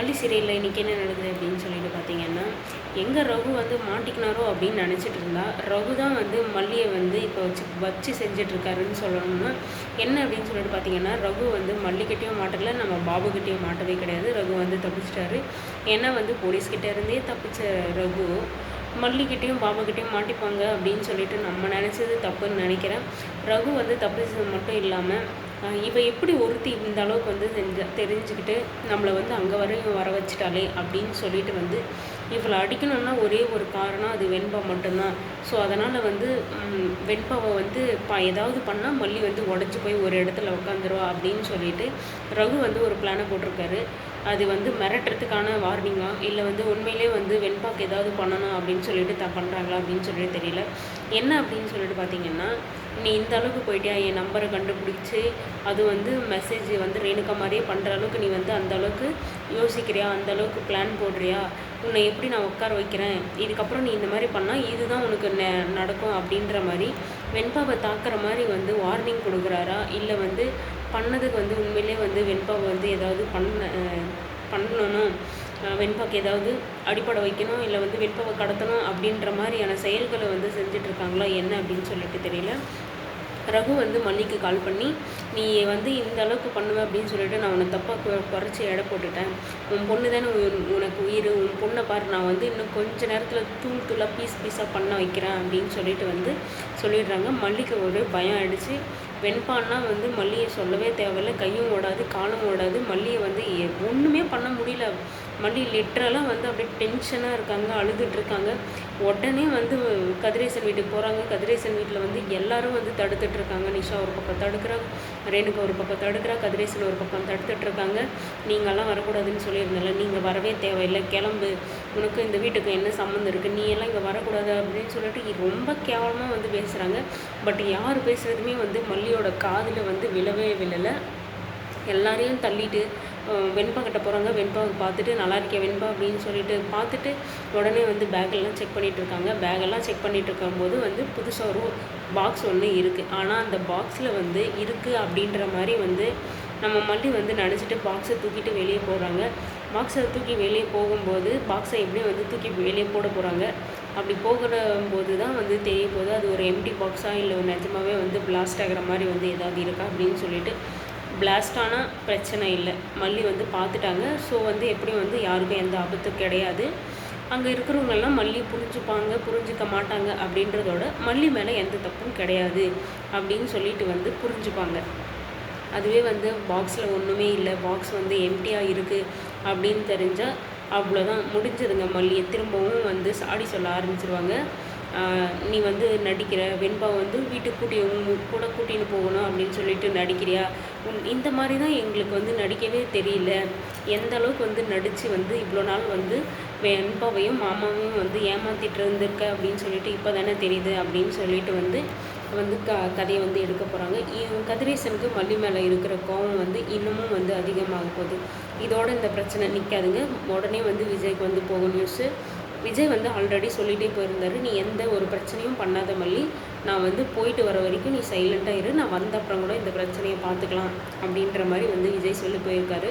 மல்லி சீரியலில் இன்றைக்கி என்ன நடக்குது அப்படின்னு சொல்லிட்டு பார்த்தீங்கன்னா, எங்கே ரகு வந்து மாட்டிக்கினாரோ அப்படின்னு நினச்சிட்டு இருந்தா, ரகு தான் வந்து மல்லியை வந்து இப்போ வச்சு செஞ்சிட்ருக்காருன்னு சொல்லணும்னா என்ன அப்படின்னு சொல்லிட்டு பார்த்தீங்கன்னா, ரகு வந்து மல்லிக்கிட்டேயும் மாட்டலை, நம்ம பாபுக்கிட்டேயும் மாட்டவே கிடையாது. ரகு வந்து தப்பிச்சிட்டாரு. ஏன்னா வந்து போலீஸ்கிட்ட இருந்தே தப்பிச்ச ரகு மல்லிக்கிட்டேயும் பாபுக்கிட்டேயும் மாட்டிப்பாங்க அப்படின்னு சொல்லிட்டு நம்ம நினச்சது தப்புன்னு நினைக்கிறேன். ரகு வந்து தப்பிச்சது மட்டும் இல்லாமல் இவ எப்படி ஒருத்தி இந்த அளவுக்கு வந்து தெரிஞ்சுக்கிட்டு நம்மளை வந்து அங்கே வரையும் வர வச்சிட்டாலே அப்படின்னு சொல்லிட்டு வந்து இவளை அடிக்கணும்னா ஒரே ஒரு காரணம், அது வெண்பா மட்டும்தான். ஸோ அதனால் வந்து வெண்பாவை வந்து ஏதாவது பண்ணால் மல்லி வந்து உடச்சி போய் ஒரு இடத்துல உட்காந்துருவா அப்படின்னு சொல்லிட்டு ரகு வந்து ஒரு பிளானை போட்டிருக்காரு. அது வந்து மிரட்டுறதுக்கான வார்னிங்கா இல்லை வந்து உண்மையிலே வந்து வெண்பாக்கு ஏதாவது பண்ணணும் அப்படின்னு சொல்லிட்டு பண்ணுறாங்களா அப்படின்னு சொல்லிட்டு தெரியல. என்ன அப்படின்னு சொல்லிட்டு பார்த்தீங்கன்னா, நீ இந்த அளவுக்கு போயிட்டியா, என் நம்பரை கண்டுபிடிச்சி அது வந்து மெசேஜ் வந்து ரேணுகா மாதிரியே பண்ணுற அளவுக்கு நீ வந்து அந்த அளவுக்கு யோசிக்கிறியா, அந்த அளவுக்கு பிளான் போடுறியா, உன்னை எப்படி நான் உட்கார வைக்கிறேன், இதுக்கப்புறம் நீ இந்த மாதிரி பண்ணால் இதுதான் உனக்கு நடக்கும் அப்படின்ற மாதிரி வெண்பாவை தாக்குற மாதிரி வந்து வார்னிங் கொடுக்குறாரா, இல்லை வந்து பண்ணதுக்கு வந்து உண்மையிலே வந்து வெண்பாவை வந்து ஏதாவது பண்ணணும், வெண்பாக்கு ஏதாவது அடிப்படை வைக்கணும், இல்லை வந்து வெண்பாவை கடத்தணும் அப்படின்ற மாதிரியான செயல்களை வந்து செஞ்சிட்ருக்காங்களா என்ன அப்படின்னு சொல்லிட்டு தெரியல. ரகு வந்து மல்லிக்கு கால் பண்ணி, நீ வந்து இந்த அளவுக்கு பண்ணுவேன் அப்படின்னு சொல்லிட்டு நான் உன்னை தப்பாக குறைச்சி எடை போட்டுட்டேன், உன் பொண்ணு தானே உனக்கு உயிர், உன் பொண்ணை பாரு, நான் வந்து இன்னும் கொஞ்ச நேரத்தில் தூளாக பீஸாக பண்ண வைக்கிறேன் அப்படின்னு சொல்லிட்டு வந்து சொல்லிடுறாங்க. மல்லிக்கு ஒரு பயம் ஆகிடுச்சு. வெண்பான்னா வந்து மல்லியை சொல்லவே தேவையில்லை, கையும் ஓடாது காலும் ஓடாது. மல்லியை வந்து ஒன்றுமே பண்ண முடியல. மல்லி லிட்ரலாக வந்து அப்படியே டென்ஷனாக இருக்காங்க, அழுதுட்ருக்காங்க. உடனே வந்து கதிரேசன் வீட்டுக்கு போகிறாங்க. கதிரேசன் வீட்டில் வந்து எல்லோரும் வந்து தடுத்துட்ருக்காங்க. நிஷா ஒரு பக்கம் தடுக்கிறாங்க, ரேணுகா ஒரு பக்கம் தடுக்கிறா, கதிரேசன் ஒரு பக்கம் தடுத்துட்ருக்காங்க. நீங்கள்லாம் வரக்கூடாதுன்னு சொல்லியிருந்தால, நீங்கள் வரவே தேவையில்லை, கிளம்பு, உனக்கு இந்த வீட்டுக்கு என்ன சம்மந்தம் இருக்குது, நீ எல்லாம் இங்கே வரக்கூடாது அப்படின்னு சொல்லிட்டு ரொம்ப கேவலமாக வந்து பேசுகிறாங்க. பட் யார் பேசுகிறதுமே வந்து மல்லியோட காதில் வந்து விழவே விழலை. எல்லாரையும் தள்ளிட்டு வெண்பா கிட்ட போகிறாங்க. வெண்பாவை பார்த்துட்டு நல்லா இருக்கேன் வெண்பா அப்படின்னு சொல்லிட்டு பார்த்துட்டு உடனே வந்து பேக்கெல்லாம் செக் பண்ணிகிட்டு இருக்காங்க. பேக்கெல்லாம் செக் பண்ணிகிட்டு இருக்கும்போது வந்து புதுசாக ஒரு பாக்ஸ் ஒன்று இருக்குது. ஆனால் அந்த பாக்ஸில் வந்து இருக்குது அப்படின்ற மாதிரி வந்து நம்ம மல்லி வந்து நினச்சிட்டு பாக்ஸை தூக்கிட்டு வெளியே போகிறாங்க. பாக்ஸை தூக்கி வெளியே போகும்போது பாக்ஸை எப்படியும் வந்து தூக்கி வெளியே போட போகிறாங்க. அப்படி போகிற போது தான் வந்து தெரிய போகுது அது ஒரு எம்டி பாக்ஸாக இல்லை நிஜமாகவே வந்து பிளாஸ்ட் ஆகிற மாதிரி வந்து ஏதாவது இருக்கா அப்படின்னு சொல்லிட்டு. பிளாஸ்ட் ஆனால் பிரச்சனை இல்லை, மல்லி வந்து பார்த்துட்டாங்க. ஸோ வந்து எப்படியும் வந்து யாருக்கும் எந்த ஆபத்தும் கிடையாது. அங்கே இருக்கிறவங்கெல்லாம் மல்லி புரிஞ்சிக்க மாட்டாங்க அப்படின்றதோட மல்லி மேலே எந்த தப்பும் கிடையாது அப்படின்னு சொல்லிட்டு வந்து புரிஞ்சுப்பாங்க. அதுவே வந்து பாக்ஸில் ஒன்றுமே இல்லை, பாக்ஸ் வந்து எம்டியாக இருக்குது அப்படின்னு தெரிஞ்சால் அவ்வளோதான், முடிஞ்சதுங்க. மல்லியை திரும்பவும் வந்து சாடி சொல்ல ஆரம்பிச்சிருவாங்க. நீ வந்து நடிக்கிற, வெண்பா வந்து வீட்டுக்கு கூட கூட்டின்னு போகணும் அப்படின்னு சொல்லிட்டு நடிக்கிறியா, இந்த மாதிரி தான் எங்களுக்கு வந்து நடிக்கவே தெரியல, எந்த அளவுக்கு வந்து நடித்து வந்து இவ்வளோ நாள் வந்து வெண்பாவையும் மாமாவையும் வந்து ஏமாற்றிட்டு இருந்திருக்க அப்படின்னு சொல்லிட்டு இப்போ தானே தெரியுது அப்படின்னு சொல்லிட்டு வந்து கதையை வந்து எடுக்க போகிறாங்க. கதிரேசனுக்கு மல்லி மேலே இருக்கிற கோவம் வந்து இன்னமும் வந்து அதிகமாக போகுது. இதோட இந்த பிரச்சனை நிற்காதுங்க. உடனே வந்து விஜய்க்கு வந்து போகும் நியூஸு. விஜய் வந்து ஆல்ரெடி சொல்லிகிட்டே போயிருந்தார், நீ எந்த ஒரு பிரச்சனையும் பண்ணாத மல்லி, நான் வந்து போயிட்டு வர வரைக்கும் நீ சைலண்ட்டாக இரு, நான் வந்த அப்புறம் கூட இந்த பிரச்சனையை பார்த்துக்கலாம் அப்படின்ற மாதிரி வந்து விஜய் சொல்லி போயிருக்காரு.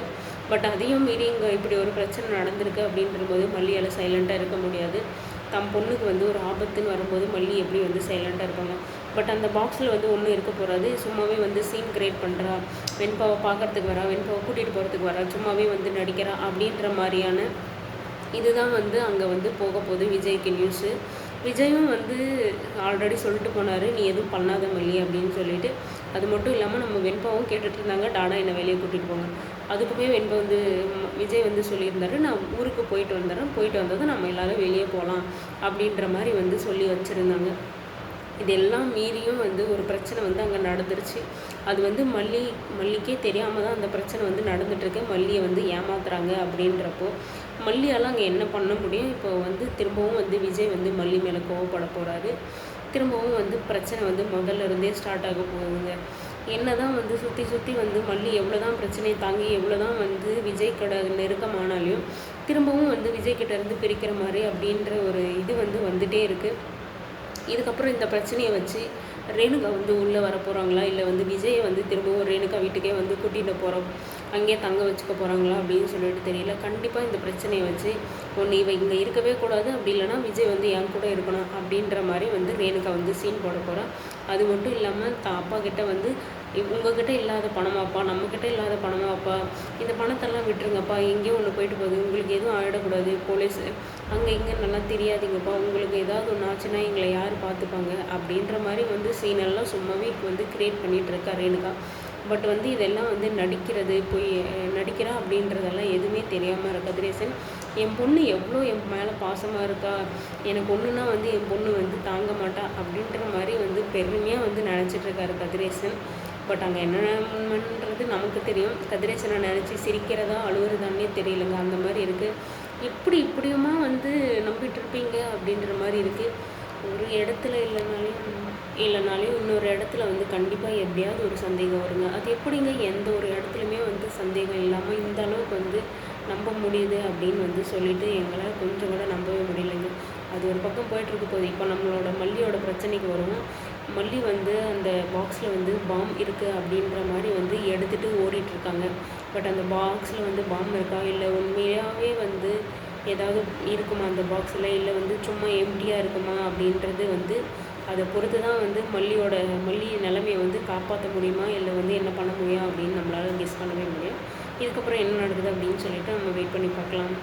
பட் அதையும் மீறி இங்கே இப்படி ஒரு பிரச்சனை நடந்திருக்கு அப்படின்ற போது மல்லியால் சைலண்ட்டாக இருக்க முடியாது. தம் பொண்ணுக்கு வந்து ஒரு ஆபத்துன்னு வரும்போது மல்லி எப்படி வந்து சைலண்ட்டாக இருப்பாங்க. பட் அந்த பாக்ஸில் வந்து ஒன்றும் இருக்க போகிறாது. சும்மாவே வந்து சீன் கிரியேட் பண்ணுறா, வெண்பாவை பார்க்குறதுக்கு வரா, வெண்பாவை கூட்டிகிட்டு போகிறதுக்கு வரா, சும்மாவே வந்து நடிக்கிறா அப்படின்ற மாதிரியான இதுதான் வந்து அங்கே வந்து போக போகுது விஜய்க்கு நியூஸு. விஜயும் வந்து ஆல்ரெடி சொல்லிட்டு போனார், நீ எதுவும் பண்ணாத மல்லி அப்படின்னு சொல்லிட்டு. அது மட்டும் இல்லாமல் நம்ம வெண்பாவும் கேட்டுட்டு இருந்தாங்க, டாடா என்னை வெளியே கூட்டிகிட்டு போங்க. அதுக்குமே வெண்பா வந்து விஜய் வந்து சொல்லியிருந்தாரு, நான் ஊருக்கு போயிட்டு வந்துடுறேன், போயிட்டு வந்ததும் நம்ம எல்லோரும் வெளியே போகலாம் அப்படின்ற மாதிரி வந்து சொல்லி வச்சுருந்தாங்க. இதெல்லாம் மீறியும் வந்து ஒரு பிரச்சனை வந்து அங்கே நடந்துருச்சு. அது வந்து மல்லிக்கே தெரியாமல் தான் அந்த பிரச்சனை வந்து நடந்துகிட்ருக்கு. மல்லியை வந்து ஏமாத்துறாங்க அப்படின்றப்போ மல்லியால் அங்கே என்ன பண்ண முடியும்? இப்போ வந்து திரும்பவும் வந்து விஜய் வந்து மல்லி மேலே கோவப்பட போகிறாரு. திரும்பவும் வந்து பிரச்சனை வந்து முதல்ல இருந்தே ஸ்டார்ட் ஆக போகுதுங்க. என்ன தான் வந்து சுற்றி வந்து மல்லி எவ்வளோ தான் பிரச்சனையை தாங்கி எவ்வளோ தான் வந்து விஜய் நெருக்கமானாலையும் திரும்பவும் வந்து விஜய்கிட்ட இருந்து பிரிக்கிற மாதிரி அப்படின்ற ஒரு இது வந்து வந்துகிட்டே இருக்குது. இதுக்கப்புறம் இந்த பிரச்சனையை வச்சு ரேணுகா வந்து உள்ளே வர போகிறாங்களா, இல்லை வந்து விஜயை வந்து திரும்பவும் ரேணுகா வீட்டுக்கே வந்து கூட்டிகிட்டு போகிறோம், அங்கேயே தங்க வச்சுக்க போகிறாங்களா அப்படின்னு சொல்லிட்டு தெரியல. கண்டிப்பாக இந்த பிரச்சனையை வச்சு ஒன்று இவ இங்கே இருக்கவே கூடாது, அப்படி இல்லைனா விஜய் வந்து என் கூட இருக்கணும் அப்படின்ற மாதிரி வந்து ரேணுகா வந்து சீன் போட போகிறா. அது மட்டும் இல்லாமல் அப்பா கிட்ட வந்து உங்ககிட்ட இல்லாத பணமாப்பா, நம்மக்கிட்ட இல்லாத பணமாப்பா, இந்த பணத்தெல்லாம் விட்டுருங்கப்பா, எங்கேயும் ஒன்று போயிட்டு போகுது, உங்களுக்கு எதுவும் ஆகிடக்கூடாது, போலீஸ் அங்கே இங்கே நல்லா தெரியாதீங்கப்பா, உங்களுக்கு ஏதாவது ஒன்று ஆச்சுன்னா எங்களை யார் பார்த்துப்பாங்க அப்படின்ற மாதிரி வந்து சீனெல்லாம் சும்மாவே வந்து க்ரியேட் பண்ணிகிட்டு இருக்கா ரேணுகா. பட் வந்து இதெல்லாம் வந்து நடிக்கிறது போய் நடிக்கிறா அப்படின்றதெல்லாம் எதுவுமே தெரியாமல் இருக்கா கதிரேசன். என் பொண்ணு எவ்வளோ என் மேலே பாசமாக இருக்கா, எனக்கு ஒன்றுனா வந்து என் பொண்ணு வந்து தாங்க மாட்டா அப்படின்ற மாதிரி வந்து பெருமையாக வந்து நினச்சிட்ருக்காரு கதிரேசன். பட் அங்கே என்னன்றது நமக்கு தெரியும். கதிரேசனை நினச்சி சிரிக்கிறதா அழுகுறதானே தெரியலங்க, அந்த மாதிரி இருக்குது. இப்படியுமா வந்து நம்பிட்டு இருப்பீங்க அப்படின்ற மாதிரி இருக்குது. ஒரு இடத்துல இல்லைனாலையும் இன்னொரு இடத்துல வந்து கண்டிப்பாக எப்படியாவது ஒரு சந்தேகம் வருங்க. அது எப்படிங்க எந்த ஒரு இடத்துலையுமே வந்து சந்தேகம் இல்லாமல் இந்த அளவுக்கு வந்து நம்ப முடியுது அப்படின்னு வந்து சொல்லிட்டு எங்களால் கொஞ்சம் கூட நம்பவே முடியலைங்க. அது ஒரு பக்கம் போயிட்டுருக்கு போகுது. இப்போ நம்மளோட மல்லியோட பிரச்சனைக்கு வருவோம். மல்லி வந்து அந்த பாக்ஸில் வந்து பாம் இருக்குது அப்படின்ற மாதிரி வந்து எடுத்துகிட்டு ஓடிட்டுருக்காங்க. பட் அந்த பாக்ஸில் வந்து பாம் இருக்கா, இல்லை உண்மையாகவே வந்து ஏதாவது இருக்குமா அந்த பாக்ஸில், இல்லை வந்து சும்மா எம்டியாக இருக்குமா அப்படின்றது வந்து அதை பொறுத்து தான் வந்து மல்லி நிலைமையை வந்து காப்பாற்ற முடியுமா, இல்லை வந்து என்ன பண்ண முடியும் அப்படின்னு நம்மளால் கெஸ் பண்ணவே முடியும். இதுக்கப்புறம் என்ன நடக்குது அப்படின்னு சொல்லிட்டு நம்ம வெயிட் பண்ணி பார்க்கலாம்.